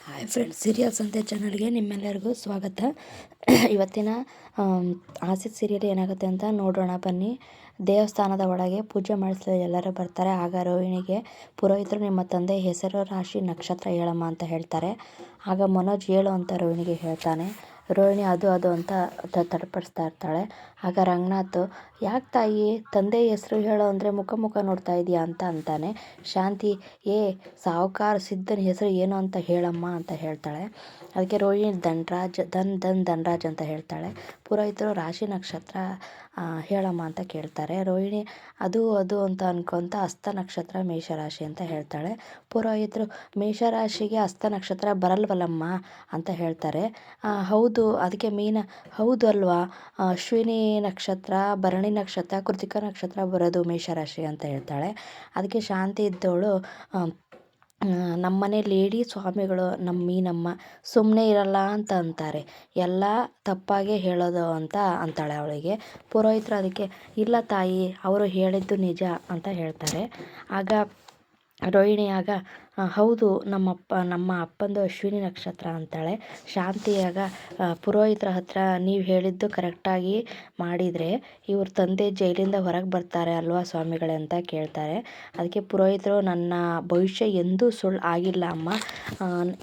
Hi friends, serials ಅಂತೆ ಚಾನಲ್ಗೆ ನಿಮ್ಮೆಲ್ಲರಿಗೂ ಸ್ವಾಗತ. ಇವತ್ತಿನ ಆಸಿಡ್ ಸೀರಿಯಲ್ ಏನಾಗುತ್ತೆ ಅಂತ ನೋಡೋಣ ಬನ್ನಿ. ದೇವಸ್ಥಾನದ ಒಳಗೆ ಪೂಜೆ ಮಾಡಿಸಲು ಎಲ್ಲರೂ ಬರ್ತಾರೆ. ಆಗ ರೋಹಿಣಿಗೆ ಪುರೋಹಿತರು ನಿಮ್ಮ ತಂದೆ ಹೆಸರು, ರಾಶಿ, ನಕ್ಷತ್ರ ಹೇಳಮ್ಮ ಅಂತ ಹೇಳ್ತಾರೆ. ಆಗ ಮನೋಜ್ ಹೇಳು ಅಂತ ರೋಹಿಣಿಗೆ ಹೇಳ್ತಾನೆ. ರೋಹಿಣಿ ಅದು ಅಂತ ತಡಪಡಿಸ್ತಾ ಇರ್ತಾಳೆ. ಆಗ ರಂಗನಾಥ್, ಯಾಕೆ ತಾಯಿ ತಂದೆ ಹೆಸರು ಹೇಳೋ ಅಂದರೆ ಮುಖ ನೋಡ್ತಾ ಇದೆಯಾ ಅಂತ ಅಂತಾನೆ. ಶಾಂತಿ, ಸಾಹುಕಾರ ಸಿದ್ಧನ ಹೆಸರು ಏನು ಅಂತ ಹೇಳಮ್ಮ ಅಂತ ಹೇಳ್ತಾಳೆ. ಅದಕ್ಕೆ ರೋಹಿಣಿ ಧನ್ರಾಜ್ ಅಂತ ಹೇಳ್ತಾಳೆ. ಪುರೋಹಿತರು ರಾಶಿ ನಕ್ಷತ್ರ ಹೇಳಮ್ಮ ಅಂತ ಕೇಳ್ತಾರೆ. ರೋಹಿಣಿ ಅದು ಅಂತ ಅನ್ಕೊಂತ ಹಸ್ತ ನಕ್ಷತ್ರ ಮೇಷರಾಶಿ ಅಂತ ಹೇಳ್ತಾಳೆ. ಪುರೋಹಿತರು ಮೇಷರಾಶಿಗೆ ಹಸ್ತ ನಕ್ಷತ್ರ ಬರಲ್ವಲ್ಲಮ್ಮ ಅಂತ ಹೇಳ್ತಾರೆ. ಹೌದು, ಅದಕ್ಕೆ ಹೌದು ಅಲ್ವಾ, ಅಶ್ವಿನಿ ನಕ್ಷತ್ರ, ಭರಣಿ ನಕ್ಷತ್ರ, ಕೃತಿಕ ನಕ್ಷತ್ರ ಬರೋದು ಮೇಷರಾಶಿ ಅಂತ ಹೇಳ್ತಾಳೆ. ಅದಕ್ಕೆ ಶಾಂತಿ ಇದ್ದವಳು, ನಮ್ಮನೆ ಲೇಡಿ ಸ್ವಾಮಿಗಳು ನಮ್ಮ ಸುಮ್ಮನೆ ಇರಲ್ಲ ಅಂತ ಅಂತಾರೆ, ಎಲ್ಲ ತಪ್ಪಾಗೆ ಹೇಳೋದು ಅಂತ ಅಂತಾಳೆ ಅವಳಿಗೆ. ಪುರೋಹಿತರು ಅದಕ್ಕೆ, ಇಲ್ಲ ತಾಯಿ, ಅವರು ಹೇಳಿದ್ದು ನಿಜ ಅಂತ ಹೇಳ್ತಾರೆ. ಆಗ ರೋಹಿಣಿ ಹೌದು, ನಮ್ಮ ಅಪ್ಪಂದು ಅಶ್ವಿನಿ ನಕ್ಷತ್ರ ಅಂತಾಳೆ. ಶಾಂತಿಯಾಗ, ಪುರೋಹಿತರ ಹತ್ರ ನೀವು ಹೇಳಿದ್ದು ಕರೆಕ್ಟಾಗಿ ಮಾಡಿದರೆ ಇವ್ರ ತಂದೆ ಜೈಲಿಂದ ಹೊರಗೆ ಬರ್ತಾರೆ ಅಲ್ವಾ ಸ್ವಾಮಿಗಳೇ ಅಂತ ಕೇಳ್ತಾರೆ. ಅದಕ್ಕೆ ಪುರೋಹಿತರು, ನನ್ನ ಭವಿಷ್ಯ ಎಂದೂ ಸುಳ್ಳು ಆಗಿಲ್ಲ ಅಮ್ಮ,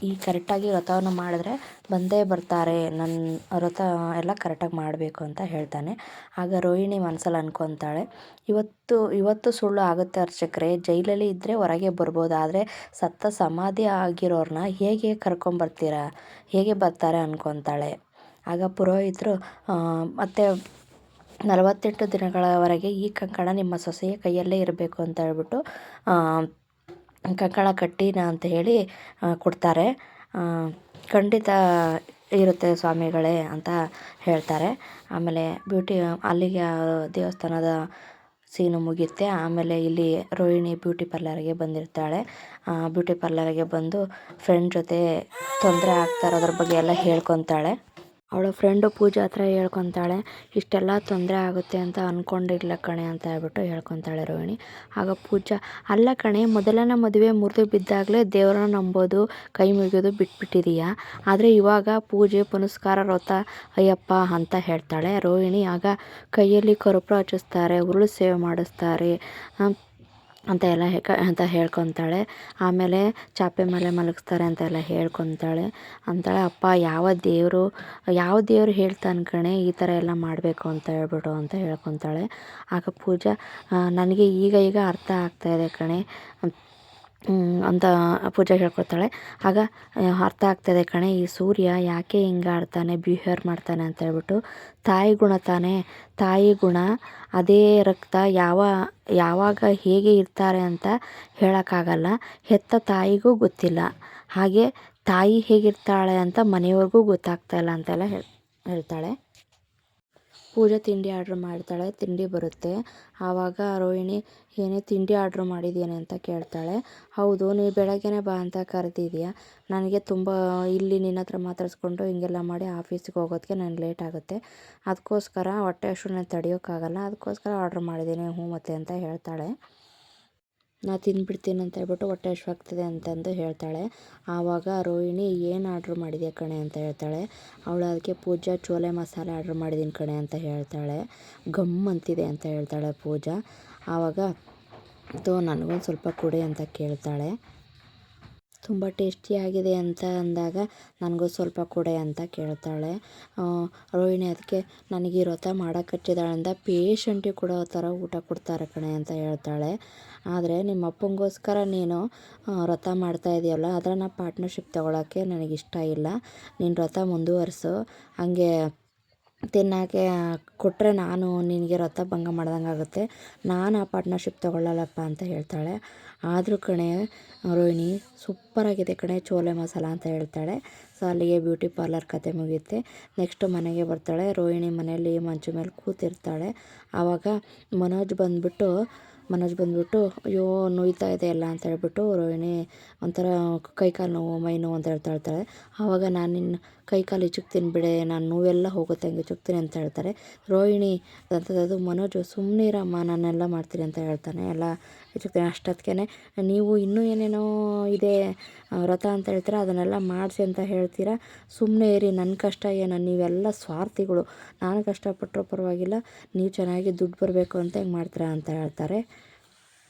ಈ ಕರೆಕ್ಟಾಗಿ ವ್ರತವನ್ನು ಮಾಡಿದ್ರೆ ಬಂದೇ ಬರ್ತಾರೆ, ನನ್ನ ವ್ರತ ಎಲ್ಲ ಕರೆಕ್ಟಾಗಿ ಮಾಡಬೇಕು ಅಂತ ಹೇಳ್ತಾನೆ. ಆಗ ರೋಹಿಣಿ ಮನಸ್ಸಲ್ಲಿ ಅನ್ಕೊತಾಳೆ, ಇವತ್ತು ಸುಳ್ಳು ಆಗುತ್ತೆ ಅರ್ಚಕ್ರೆ, ಜೈಲಲ್ಲಿ ಇದ್ದರೆ ಹೊರಗೆ ಬರ್ಬೋದು, ಆದರೆ ಸತ್ತ ಸಮಾಧಿ ಆಗಿರೋರನ್ನ ಹೇಗೆ ಬರ್ತಾರೆ ಅನ್ಕೊತಾಳೆ. ಆಗ ಪುರೋಹಿತರು, ಮತ್ತು 48 ದಿನಗಳವರೆಗೆ ಈ ಕಂಕಣ ನಿಮ್ಮ ಸೊಸೆಯ ಕೈಯಲ್ಲೇ ಇರಬೇಕು ಅಂತ ಹೇಳ್ಬಿಟ್ಟು ಕಂಕಣ ಕಟ್ಟಿನ ಅಂತ ಹೇಳಿ ಕೊಡ್ತಾರೆ. ಖಂಡಿತ ಇರುತ್ತೆ ಸ್ವಾಮಿಗಳೇ ಅಂತ ಹೇಳ್ತಾರೆ. ಆಮೇಲೆ ಅಲ್ಲಿಗೆ ದೇವಸ್ಥಾನದ ಸೀನು ಮುಗಿಯುತ್ತೆ. ಆಮೇಲೆ ಇಲ್ಲಿ ರೋಹಿಣಿ ಬ್ಯೂಟಿ ಪಾರ್ಲರ್ಗೆ ಬಂದಿರ್ತಾಳೆ. ಬ್ಯೂಟಿ ಪಾರ್ಲರ್ಗೆ ಬಂದು ಫ್ರೆಂಡ್ ಜೊತೆ ತೊಂದರೆ ಆಗ್ತಾ ಇರೋದ್ರ ಬಗ್ಗೆ ಎಲ್ಲ ಹೇಳ್ಕೊತಾಳೆ. ಅವಳ ಫ್ರೆಂಡು ಪೂಜಾ ಹತ್ರ ಹೇಳ್ಕೊತಾಳೆ, ಇಷ್ಟೆಲ್ಲ ತೊಂದರೆ ಆಗುತ್ತೆ ಅಂತ ಅಂದ್ಕೊಂಡಿಲ್ಲ ಕಣೆ ಅಂತ ಹೇಳ್ಬಿಟ್ಟು ಹೇಳ್ಕೊತಾಳೆ ರೋಹಿಣಿ. ಆಗ ಪೂಜಾ, ಅಲ್ಲ ಕಣೆ, ಮೊದಲನೇ ಮದುವೆ ಮುರಿದು ಬಿದ್ದಾಗಲೇ ದೇವರನ್ನ ನಂಬೋದು, ಕೈ ಮುಗಿಯೋದು ಬಿಟ್ಬಿಟ್ಟಿದೀಯಾ, ಆದರೆ ಇವಾಗ ಪೂಜೆ ಪುನಸ್ಕಾರ ವ್ರತ ಅಯ್ಯಪ್ಪ ಅಂತ ಹೇಳ್ತಾಳೆ. ರೋಹಿಣಿ ಆಗ ಕೈಯಲ್ಲಿ ಕರ್ಪೂರ ಹಚ್ಚಿಸ್ತಾರೆ, ಉರುಳು ಸೇವೆ ಮಾಡಿಸ್ತಾರೆ ಅಂತ ಹೇಳ್ಕೊತಾಳೆ. ಆಮೇಲೆ ಚಾಪೆ ಮೇಲೆ ಮಲಗಿಸ್ತಾರೆ ಅಂತೆಲ್ಲ ಹೇಳ್ಕೊತಾಳೆ. ಅಪ್ಪ ಯಾವ ದೇವರು ಹೇಳ್ತಾನೆ ಕಣೆ ಈ ಥರ ಎಲ್ಲ ಮಾಡಬೇಕು ಅಂತ ಹೇಳ್ಬಿಟ್ಟು ಅಂತ ಹೇಳ್ಕೊತಾಳೆ. ಆಗ ಪೂಜಾ, ನನಗೆ ಈಗ ಅರ್ಥ ಆಗ್ತಾಯಿದೆ ಕಣೆ ಅಂತ ಪೂಜೆ ಹೇಳ್ಕೊತಾಳೆ. ಆಗ ಅರ್ಥ ಆಗ್ತಾಯಿದೆ ಕಣೆ, ಈ ಸೂರ್ಯ ಯಾಕೆ ಹಿಂಗೆ ಆಡ್ತಾನೆ, ಬಿಹೇವ್ ಮಾಡ್ತಾನೆ ಅಂತ ಹೇಳ್ಬಿಟ್ಟು. ತಾಯಿ ಗುಣ ತಾನೇ, ತಾಯಿ ಗುಣ, ಅದೇ ರಕ್ತ ಯಾವಾಗ ಹೇಗೆ ಇರ್ತಾರೆ ಅಂತ ಹೇಳೋಕ್ಕಾಗಲ್ಲ, ಹೆತ್ತ ತಾಯಿಗೂ ಗೊತ್ತಿಲ್ಲ, ಹಾಗೆ ತಾಯಿ ಹೇಗಿರ್ತಾಳೆ ಅಂತ ಮನೆಯವ್ರಿಗೂ ಗೊತ್ತಾಗ್ತಾ ಇಲ್ಲ ಅಂತೆಲ್ಲ ಹೇಳ್ತಾಳೆ. ಪೂಜೆ ತಿಂಡಿ ಆರ್ಡ್ರ್ ಮಾಡ್ತಾಳೆ. ತಿಂಡಿ ಬರುತ್ತೆ. ಆವಾಗ ರೋಹಿಣಿ, ಏನೇ ತಿಂಡಿ ಆರ್ಡ್ರ್ ಮಾಡಿದ್ದೇನೆ ಅಂತ ಕೇಳ್ತಾಳೆ. ಹೌದು, ನೀವು ಬೆಳಗ್ಗೆನೇ ಬಾ ಅಂತ ಕರೆದಿದೆಯಾ, ನನಗೆ ತುಂಬ ಇಲ್ಲಿ ನಿನ್ನ ಹತ್ರ ಮಾತಾಡಿಸ್ಕೊಂಡು ಹಿಂಗೆಲ್ಲ ಮಾಡಿ ಆಫೀಸಿಗೆ ಹೋಗೋದಕ್ಕೆ ನನಗೆ ಲೇಟ್ ಆಗುತ್ತೆ, ಅದಕ್ಕೋಸ್ಕರ ಹೊಟ್ಟೆ ಹಸಿವನ್ನು ತಡೆಯೋಕ್ಕಾಗಲ್ಲ, ಅದಕ್ಕೋಸ್ಕರ ಆರ್ಡ್ರ್ ಮಾಡಿದ್ದೀನಿ, ಮತ್ತೆ ಅಂತ ಹೇಳ್ತಾಳೆ. ನಾ ತಿಂದ್ಬಿಡ್ತೀನಿ ಅಂತ ಹೇಳ್ಬಿಟ್ಟು ಹೊಟ್ಟೆ ಹಸಿವಾಗ್ತಿದೆ ಅಂತಂದು ಹೇಳ್ತಾಳೆ. ಆವಾಗ ರೋಹಿಣಿ, ಏನು ಆರ್ಡ್ರ್ ಮಾಡಿದೆ ಕಣೆ ಅಂತ ಹೇಳ್ತಾಳೆ. ಅವಳು ಅದಕ್ಕೆ, ಪೂಜಾ ಚೋಲೆ ಮಸಾಲೆ ಆರ್ಡ್ರ್ ಮಾಡಿದ್ದೀನಿ ಕಣೆ ಅಂತ ಹೇಳ್ತಾಳೆ. ಗಮ್ ಅಂತಿದೆ ಅಂತ ಹೇಳ್ತಾಳೆ ಪೂಜಾ. ಆವಾಗ ನನಗೊಂದು ಸ್ವಲ್ಪ ಕೊಡಿ ಅಂತ ಕೇಳ್ತಾಳೆ. ತುಂಬ ಟೇಸ್ಟಿಯಾಗಿದೆ ಅಂತ ಅಂದಾಗ ನನಗೂ ಸ್ವಲ್ಪ ಕೊಡೆ ಅಂತ ಕೇಳ್ತಾಳೆ. ರೋಹಿಣಿ ಅದಕ್ಕೆ, ನನಗೆ ಈ ವ್ರತ ಮಾಡೋಕೆ ಹಚ್ಚಿದಾಳಿಂದ ಪೇಷಂಟಿಗೆ ಕೊಡೋ ಥರ ಊಟ ಕೊಡ್ತಾರೆ ಕಣೆ ಅಂತ ಹೇಳ್ತಾಳೆ. ಆದರೆ ನಿಮ್ಮ ಅಪ್ಪಂಗೋಸ್ಕರ ನೀನು ವ್ರತ ಮಾಡ್ತಾ ಇದೆಯಲ್ಲ, ಅದನ್ನು ಪಾರ್ಟ್ನರ್ಶಿಪ್ ತೊಗೊಳಕ್ಕೆ ನನಗಿಷ್ಟ ಇಲ್ಲ, ನೀನು ವ್ರತ ಮುಂದುವರಿಸು, ಹಾಗೆ ತಿನ್ನೋಕ್ಕೆ ಕೊಟ್ಟರೆ ನಾನು ನಿನಗೆ ವ್ರತ ಭಂಗ ಮಾಡ್ದಂಗೆ ಆಗುತ್ತೆ, ನಾನು ಆ ಪಾರ್ಟ್ನರ್ಶಿಪ್ ತೊಗೊಳ್ಳಲ್ಲಪ್ಪ ಅಂತ ಹೇಳ್ತಾಳೆ. ಆದರೂ ಕಣೆ ರೋಹಿಣಿ, ಸೂಪರಾಗಿದೆ ಕಣೆ ಚೋಲೆ ಮಸಾಲ ಅಂತ ಹೇಳ್ತಾಳೆ. ಸೊ ಅಲ್ಲಿಗೆ ಬ್ಯೂಟಿ ಪಾರ್ಲರ್ ಕತೆ ಮುಗಿಯುತ್ತೆ. ನೆಕ್ಸ್ಟ್ ಮನೆಗೆ ಬರ್ತಾಳೆ. ರೋಹಿಣಿ ಮನೆಯಲ್ಲಿ ಮಂಚು ಮೇಲೆ ಕೂತಿರ್ತಾಳೆ. ಆವಾಗ ಮನೋಜ್ ಬಂದುಬಿಟ್ಟು ಅಯ್ಯೋ ನೋಯ್ತಾ ಇದೆ ಎಲ್ಲ ಅಂತ ಹೇಳ್ಬಿಟ್ಟು ರೋಹಿಣಿ ಒಂಥರ ಕೈಕಾಲು ನೋವು, ಮೈ ನೋವು ಅಂತ ಹೇಳ್ತಾಳೆ. ಆವಾಗ, ನಾನು ನಿನ್ನ ಕೈಕಾಲು ಹಿಚುಕ್ತೀನಿ ಬಿಡೆ, ನಾನು ನೋವೆಲ್ಲ ಹೋಗುತ್ತೆ ಹಂಗೆ ಹಿಚುಕ್ತೀನಿ ಅಂತ ಹೇಳ್ತಾರೆ. ರೋಹಿಣಿ ಅದು ಮನೋಜ್, ಸುಮ್ಮನೆ ಇರಮ್ಮ, ನಾನೆಲ್ಲ ಮಾಡ್ತೀನಿ ಅಂತ ಹೇಳ್ತಾನೆ. ಎಲ್ಲ ಹೆಚ್ಚಿಗ್ತೀನಿ. ಅಷ್ಟೊತ್ತಿಗೆ ನೀವು ಇನ್ನೂ ಏನೇನೋ ಇದೆ ವ್ರತ ಅಂತ ಹೇಳ್ತೀರಾ, ಅದನ್ನೆಲ್ಲ ಮಾಡಿಸಿ ಅಂತ ಹೇಳ್ತೀರಾ, ಸುಮ್ಮನೆ ಇರಿ, ನನ್ನ ಕಷ್ಟ ಏನು, ನೀವೆಲ್ಲ ಸ್ವಾರ್ಥಿಗಳು, ನಾನು ಕಷ್ಟಪಟ್ಟರೂ ಪರವಾಗಿಲ್ಲ, ನೀವು ಚೆನ್ನಾಗಿ ದುಡ್ಡು ಬರಬೇಕು ಅಂತ ಹೆಂಗೆ ಮಾಡ್ತೀರಾ ಅಂತ ಹೇಳ್ತಾರೆ.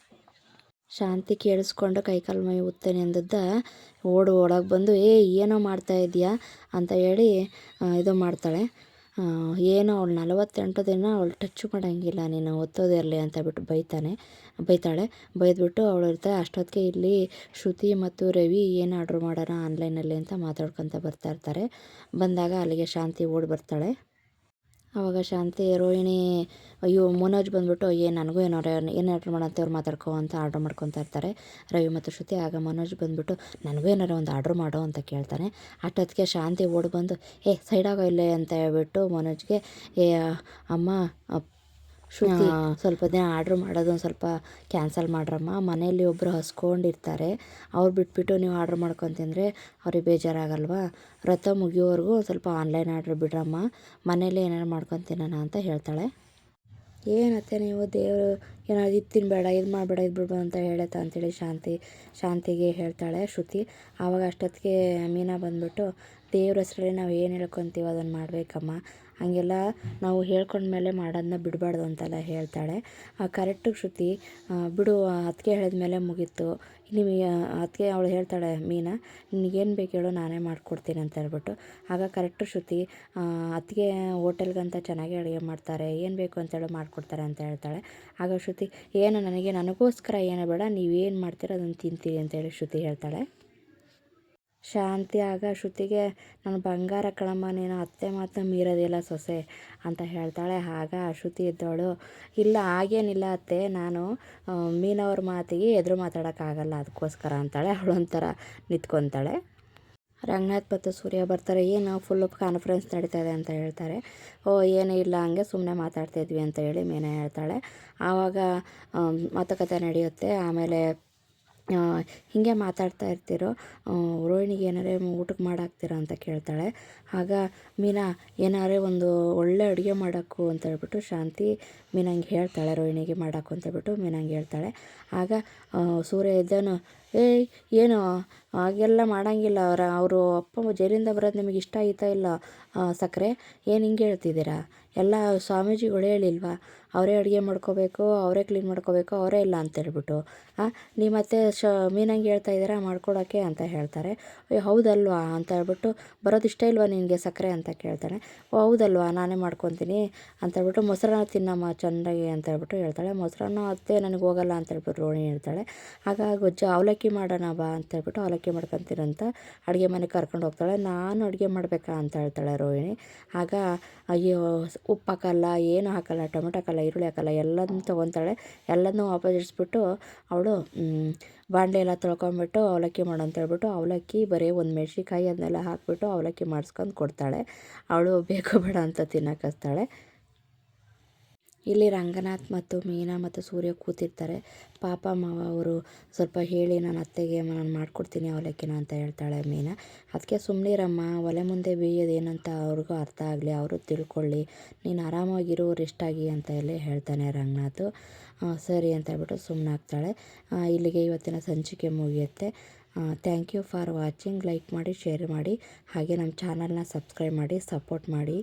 ಶಾಂತಿ ಕೇಳಿಸ್ಕೊಂಡು ಕೈಕಾಲು ಮೈ ಉತ್ತೇನೆ ಅಂದದ್ದ ಒಳಗೆ ಬಂದು ಏನೋ ಮಾಡ್ತಾ ಇದೆಯಾ ಅಂತ ಹೇಳಿ ಇದು ಮಾಡ್ತಾಳೆ. ಏನೋ ಅವಳು 48 ದಿನ ಅವಳು ಟಚ್ಚು ಮಾಡೋಂಗಿಲ್ಲ, ನೀನು ಒತ್ತೋದೇ ಇರಲಿ ಅಂತ ಬಿಟ್ಟು ಬೈತಾಳೆ. ಬೈದ್ಬಿಟ್ಟು ಅವಳು ಇರ್ತಾಳೆ. ಅಷ್ಟೊತ್ತಿಗೆ ಇಲ್ಲಿ ಶ್ರುತಿ ಮತ್ತು ರವಿ ಏನು ಆರ್ಡ್ರ್ ಮಾಡೋಣ ಆನ್ಲೈನಲ್ಲಿ ಅಂತ ಮಾತಾಡ್ಕೊತ ಬರ್ತಾ ಇರ್ತಾರೆ. ಬಂದಾಗ ಅಲ್ಲಿಗೆ ಶಾಂತಿ ಓಡಿ ಬರ್ತಾಳೆ. ಆವಾಗ ಶಾಂತಿ ರೋಹಿಣಿ ಮನೋಜ್ ಬಂದ್ಬಿಟ್ಟು ನನಗೂ ಏನು ಆರ್ಡ್ರ್ ಮಾಡಂತೆ ಅವ್ರು ಮಾತಾಡ್ಕೊ ಅಂತ ಆರ್ಡ್ರ್ ಮಾಡ್ಕೊತಾ ಇರ್ತಾರೆ ರವಿ ಮತ್ತು ಶ್ರುತಿ. ಆಗ ಮನೋಜ್ ಬಂದ್ಬಿಟ್ಟು ನನಗೂ ಏನಾರು ಒಂದು ಆರ್ಡ್ರ್ ಮಾಡೋ ಅಂತ ಕೇಳ್ತಾನೆ. ಅಷ್ಟೊತ್ತಿಗೆ ಶಾಂತಿ ಓಡಿ ಬಂದು ಸೈಡಾಗೋ ಇಲ್ಲೇ ಅಂತ ಹೇಳ್ಬಿಟ್ಟು ಮನೋಜ್ಗೆ ಅಮ್ಮ ಶ್ರುತಿ ಸ್ವಲ್ಪ ದಿನ ಆರ್ಡ್ರ್ ಮಾಡೋದು ಒಂದು ಸ್ವಲ್ಪ ಕ್ಯಾನ್ಸಲ್ ಮಾಡ್ರಮ್ಮ, ಮನೆಯಲ್ಲಿ ಒಬ್ಬರು ಹಸ್ಕೊಂಡಿರ್ತಾರೆ, ಅವ್ರು ಬಿಟ್ಬಿಟ್ಟು ನೀವು ಆರ್ಡ್ರ್ ಮಾಡ್ಕೊತಿಂದರೆ ಅವ್ರಿಗೆ ಬೇಜಾರಾಗಲ್ವಾ, ವ್ರತ ಮುಗಿಯೋವರೆಗೂ ಸ್ವಲ್ಪ ಆನ್ಲೈನ್ ಆರ್ಡ್ರ್ ಬಿಡ್ರಮ್ಮ, ಮನೇಲಿ ಏನಾರು ಮಾಡ್ಕೊತೀನಣ್ಣ ಅಂತ ಹೇಳ್ತಾಳೆ. ಏನತ್ತೆ ನೀವು ದೇವರು ಏನಾದ್ರು ಇದು ತಿನ್ನಬೇಡ, ಇದು ಮಾಡಬೇಡ, ಇದು ಬಿಡ್ಬೇಡ ಅಂತ ಹೇಳುತ್ತಾ ಅಂತೇಳಿ ಶಾಂತಿಗೆ ಹೇಳ್ತಾಳೆ ಶ್ರುತಿ. ಆವಾಗ ಅಷ್ಟೊತ್ತಿಗೆ ಮೀನಾ ಬಂದ್ಬಿಟ್ಟು ದೇವ್ರ ಹೆಸರಲ್ಲಿ ನಾವು ಏನು ಹೇಳ್ಕೊತೀವೋ ಅದನ್ನು ಮಾಡಬೇಕಮ್ಮ, ಹಾಗೆಲ್ಲ ನಾವು ಹೇಳ್ಕೊಂಡ್ಮೇಲೆ ಮಾಡೋದನ್ನ ಬಿಡಬಾರ್ದು ಅಂತೆಲ್ಲ ಹೇಳ್ತಾಳೆ. ಕರೆಕ್ಟಿಗೆ ಶ್ರುತಿ ಬಿಡು, ಅದಕ್ಕೆ ಹೇಳಿದ್ಮೇಲೆ ಮುಗೀತು, ನಿಮಗೆ ಅದಕ್ಕೆ ಅವಳು ಹೇಳ್ತಾಳೆ ಮೀನಾ, ನಿನಗೇನು ಬೇಕು ಹೇಳು ನಾನೇ ಮಾಡಿಕೊಡ್ತೀನಿ ಅಂತ ಹೇಳ್ಬಿಟ್ಟು. ಆಗ ಕರೆಕ್ಟು ಶ್ರುತಿ ಅದಕ್ಕೆ ಹೋಟೆಲ್ಗಂತ ಚೆನ್ನಾಗಿ ಅಡುಗೆ ಮಾಡ್ತಾರೆ, ಏನು ಬೇಕು ಅಂತೇಳಿ ಮಾಡಿಕೊಡ್ತಾರೆ ಅಂತ ಹೇಳ್ತಾಳೆ. ಆಗ ಶ್ರುತಿ ನನಗೋಸ್ಕರ ಏನೂ ಬೇಡ, ನೀವೇನು ಮಾಡ್ತೀರೋ ಅದನ್ನು ತಿಂತೀವಿ ಅಂತೇಳಿ ಶ್ರುತಿ ಹೇಳ್ತಾಳೆ. ಶಾಂತಿ ಆಗ ಶ್ರುತಿಗೆ ನನ್ನ ಬಂಗಾರ ಕಣಮ್ಮ, ನೀನು ಅತ್ತೆ ಮಾತನ್ನ ಮೀರೋದಿಲ್ಲ ಸೊಸೆ ಅಂತ ಹೇಳ್ತಾಳೆ. ಆಗ ಶ್ರುತಿ ಇದ್ದವಳು ಇಲ್ಲ ಹಾಗೇನಿಲ್ಲ ಅತ್ತೆ, ನಾನು ಮೀನವ್ರ ಮಾತಿಗೆ ಎದುರು ಮಾತಾಡೋಕ್ಕಾಗಲ್ಲ ಅದಕ್ಕೋಸ್ಕರ ಅಂತಾಳೆ. ಅವಳೊಂಥರ ನಿಂತ್ಕೊತಾಳೆ. ರಂಗನಾಥ್ ಮತ್ತು ಸೂರ್ಯ ಬರ್ತಾರೆ. ಏನು ಫುಲ್ಲು ಕಾನ್ಫರೆನ್ಸ್ ನಡೀತಾ ಇದೆ ಅಂತ ಹೇಳ್ತಾರೆ. ಏನೂ ಇಲ್ಲ, ಹಂಗೆ ಸುಮ್ಮನೆ ಮಾತಾಡ್ತಾಯಿದ್ವಿ ಅಂತ ಹೇಳಿ ಮೀನಾ ಹೇಳ್ತಾಳೆ. ಆವಾಗ ಮಾತುಕತೆ ನಡೆಯುತ್ತೆ. ಆಮೇಲೆ ಹೀಗೆ ಮಾತಾಡ್ತಾ ಇರ್ತಿರೋ ರೋಹಿಣಿಗೆ ಏನಾರೇ ಊಟಕ್ಕೆ ಮಾಡಾಕ್ತೀರಾ ಅಂತ ಕೇಳ್ತಾಳೆ. ಆಗ ಮೀನಾ ಏನಾರೇ ಒಂದು ಒಳ್ಳೆ ಅಡುಗೆ ಮಾಡೋಕ್ಕು ಅಂತ ಹೇಳ್ಬಿಟ್ಟು ಶಾಂತಿ ಮೀನಂಗೆ ಹೇಳ್ತಾಳೆ, ರೋಹಿಣಿಗೆ ಮಾಡೋಕ್ಕು ಅಂತ ಹೇಳ್ಬಿಟ್ಟು ಮೀನಂಗೆ ಹೇಳ್ತಾಳೆ. ಆಗ ಸೂರ್ಯ ಇದ್ದನು ಏನು ಹಾಗೆಲ್ಲ ಮಾಡೋಂಗಿಲ್ಲ, ಅವರು ಅಪ್ಪ ಜೈಲಿಂದ ಬರೋದು ನಿಮಗೆ ಇಷ್ಟ ಆಯ್ತಾ ಇಲ್ಲ ಸಕ್ಕರೆ, ಏನು ಹಿಂಗೆ ಹೇಳ್ತಿದ್ದೀರಾ, ಎಲ್ಲ ಸ್ವಾಮೀಜಿಗಳು ಹೇಳಿಲ್ವಾ ಅವರೇ ಅಡುಗೆ ಮಾಡ್ಕೋಬೇಕು, ಅವರೇ ಕ್ಲೀನ್ ಮಾಡ್ಕೋಬೇಕು, ಅವರೇ ಇಲ್ಲ ಅಂತೇಳ್ಬಿಟ್ಟು ನೀವು ಮತ್ತೆ ಮೀನಂಗೆ ಹೇಳ್ತಾ ಇದ್ದೀರಾ ಮಾಡ್ಕೊಡೋಕ್ಕೆ ಅಂತ ಹೇಳ್ತಾರೆ. ಹೌದಲ್ವಾ ಅಂತ ಹೇಳ್ಬಿಟ್ಟು, ಬರೋದು ಇಷ್ಟ ಇಲ್ವಾ ನಿನಗೆ ಸಕ್ಕರೆ ಅಂತ ಕೇಳ್ತಾನೆ. ಹೌದಲ್ವಾ ನಾನೇ ಮಾಡ್ಕೊತೀನಿ ಅಂತ ಹೇಳ್ಬಿಟ್ಟು, ಮೊಸರನ್ನ ತಿನ್ನಮ್ಮ ಚೆನ್ನಾಗಿ ಅಂತ ಹೇಳ್ಬಿಟ್ಟು ಹೇಳ್ತಾಳೆ. ಮೊಸರನ್ನ ಅತ್ತೆ ನನಗೆ ಹೋಗಲ್ಲ ಅಂತ ಹೇಳ್ಬಿಟ್ಟು ರೋಹಿಣಿ ಹೇಳ್ತಾಳೆ. ಆಗ ಗೊಜ್ಜು ಅವಲಕ್ಕಿ ಮಾಡೋಣ ಬಾ ಅಂತ ಹೇಳ್ಬಿಟ್ಟು ಅವಲಕ್ಕಿ ಮಾಡ್ಕೊತೀರಂತ ಅಡುಗೆ ಮನೆಗೆ ಕರ್ಕೊಂಡು ಹೋಗ್ತಾಳೆ. ನಾನು ಅಡುಗೆ ಮಾಡಬೇಕಾ ಅಂತ ಹೇಳ್ತಾಳೆ ರೋಹಿಣಿ. ಆಗ ಅಯ್ಯೋ ಉಪ್ಪು ಹಾಕಲ್ಲ, ಏನು ಹಾಕಲ್ಲ, ಟೊಮೆಟೊ ಹಾಕಲ್ಲ, ಈರುಳ್ಳಿ ಹಾಕಲ್ಲ, ಎಲ್ಲದನ್ನೂ ತೊಗೊತಾಳೆ. ಎಲ್ಲದನ್ನೂ ವಾಪಸ್ ಇಡಿಸ್ಬಿಟ್ಟು ಅವಳು ಬಾಣಲೆ ಎಲ್ಲ ತೊಳ್ಕೊಂಬಿಟ್ಟು ಅವಲಕ್ಕಿ ಮಾಡು ಅಂತ ಹೇಳ್ಬಿಟ್ಟು ಅವಲಕ್ಕಿ ಬರೀ ಒಂದು ಮೆಣ್ಸಿನ್ಕಾಯಿ ಅದನ್ನೆಲ್ಲ ಹಾಕಿಬಿಟ್ಟು ಅವಲಕ್ಕಿ ಮಾಡಿಸ್ಕೊಂಡು ಕೊಡ್ತಾಳೆ. ಅವಳು ಬೇಕು ಬೇಡ ಅಂತ ತಿನ್ನೋಕಸ್ತಾಳೆ. ಇಲ್ಲಿ ರಂಗನಾಥ್ ಮತ್ತು ಮೀನಾ ಮತ್ತು ಸೂರ್ಯ ಕೂತಿರ್ತಾರೆ. ಪಾಪ ಮಾವ ಅವರು ಸ್ವಲ್ಪ ಹೇಳಿ ನಾನು ಅತ್ತೆಗೆ ನಾನು ಮಾಡಿಕೊಡ್ತೀನಿ ಅವಲಕ್ಕಿನ ಅಂತ ಹೇಳ್ತಾಳೆ ಮೀನಾ. ಅದಕ್ಕೆ ಸುಮ್ಮನಿರಮ್ಮ, ಒಲೆ ಮುಂದೆ ಬೇಯೋದೇನಂತ ಅವ್ರಿಗೂ ಅರ್ಥ ಆಗಲಿ, ಅವರು ತಿಳ್ಕೊಳ್ಳಿ, ನೀನು ಆರಾಮಾಗಿರು, ರೆಸ್ಟಾಗಿ ಅಂತ ಎಲ್ಲ ಹೇಳ್ತಾನೆ ರಂಗನಾಥ್. ಸರಿ ಅಂತ ಹೇಳ್ಬಿಟ್ಟು ಸುಮ್ಮನಾಗ್ತಾಳೆ. ಇಲ್ಲಿಗೆ ಇವತ್ತಿನ ಸಂಚಿಕೆ ಮುಗಿಯುತ್ತೆ. Thank you for watching. Like ಮಾಡಿ, ಶೇರ್ ಮಾಡಿ, ಹಾಗೆ ನಮ್ಮ ಚಾನಲ್ನ ಸಬ್ಸ್ಕ್ರೈಬ್ ಮಾಡಿ, ಸಪೋರ್ಟ್ ಮಾಡಿ.